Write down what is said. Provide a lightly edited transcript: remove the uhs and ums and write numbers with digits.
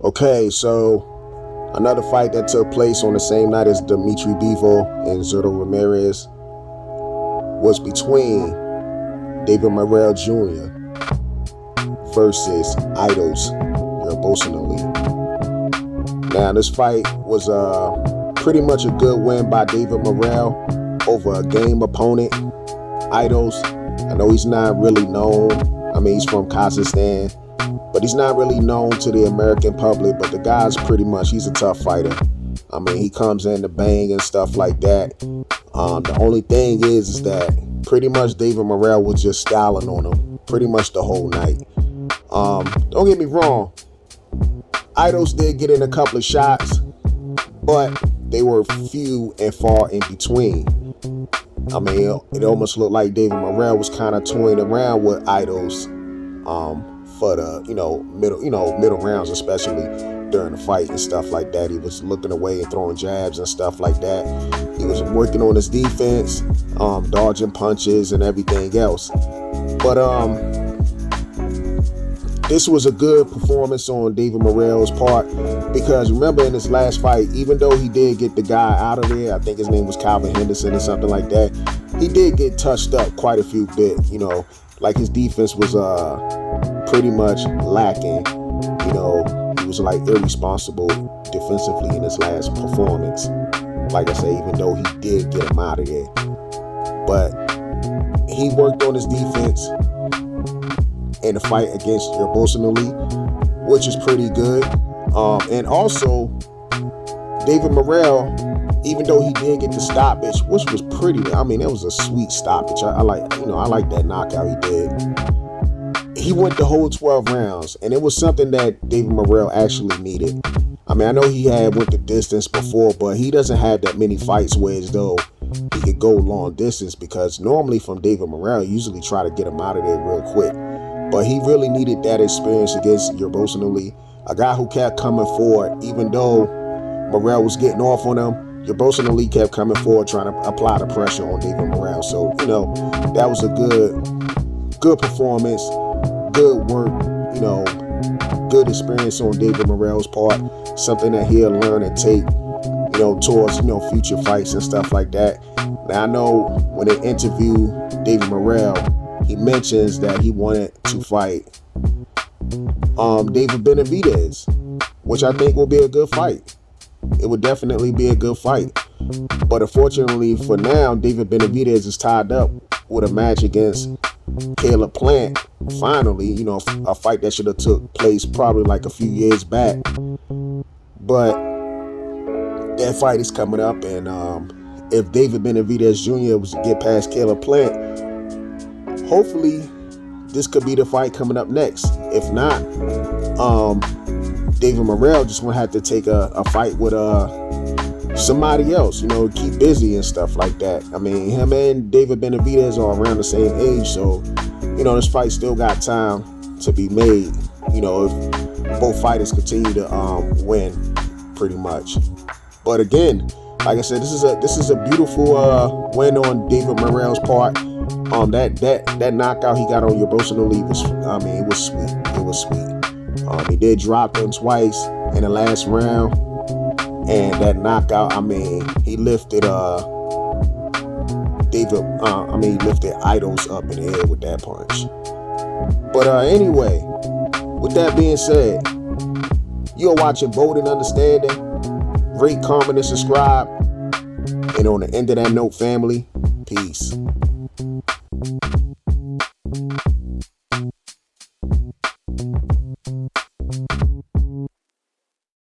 Okay, so another fight that took place on the same night as Dimitri Bivol and Zurdo Ramirez was between David Morrell Jr. versus Aidos Yerbossynuly. Now, this fight was pretty much a good win by David Morrell over a game opponent, Aidos. I know he's not really known. I mean, he's from Kazakhstan, but he's not really known to the American public. But the guy's he's a tough fighter. I mean, he comes in to bang and stuff like that. The only thing is that pretty much David Morrell was just styling on him pretty much the whole night. Don't get me wrong, Aidos did get in a couple of shots, but they were few and far in between. I mean, it almost looked like David Morrell was kind of toying around with Aidos for the middle rounds, especially during the fight and stuff like that. He was looking away and throwing jabs and stuff like that. He was working on his defense, dodging punches and everything else. But this was a good performance on David Morrell's part, because remember in his last fight, even though he did get the guy out of there, I think his name was Calvin Henderson or something like that, he did get touched up quite a few bit, like his defense was pretty much lacking. He was like irresponsible defensively in his last performance. Like I say, even though he did get him out of there, but he worked on his defense in the fight against Yerbossynuly, which is pretty good. And also, David Morrell, even though he did get the stoppage, which was it was a sweet stoppage. I like that knockout he did. He went the whole 12 rounds, and it was something that David Morrell actually needed. I mean, I know he had went the distance before, but he doesn't have that many fights where as though he could go long distance, because normally from David Morrell, you usually try to get him out of there real quick. But he really needed that experience against Yerbossynuly, a guy who kept coming forward. Even though Morrell was getting off on him, Yerbossynuly kept coming forward, trying to apply the pressure on David Morrell. So, that was a good performance, good work, good experience on David Morrell's part, something that he'll learn and take, towards, future fights and stuff like that. Now, I know when they interview David Morrell, he mentions that he wanted to fight David Benavidez, which I think will be a good fight. It would definitely be a good fight. But unfortunately for now, David Benavidez is tied up with a match against Caleb Plant. Finally, a fight that should have took place probably like a few years back. But that fight is coming up, and if David Benavidez Jr. was to get past Caleb Plant, hopefully this could be the fight coming up next. If not, David Morrell just gonna have to take a fight with somebody else, keep busy and stuff like that. I mean, him and David Benavidez are around the same age, so this fight still got time to be made, if both fighters continue to win pretty much. But again, like I said, this is a beautiful win on David Morrell's part. That knockout he got on Yerbossynuly it was sweet. It was sweet. He did drop him twice in the last round, and that knockout, he lifted lifted Aidos up in the air with that punch. But anyway, with that being said, you're watching Bold and Understanding. Rate, comment, and subscribe. And on the end of that note, family, peace.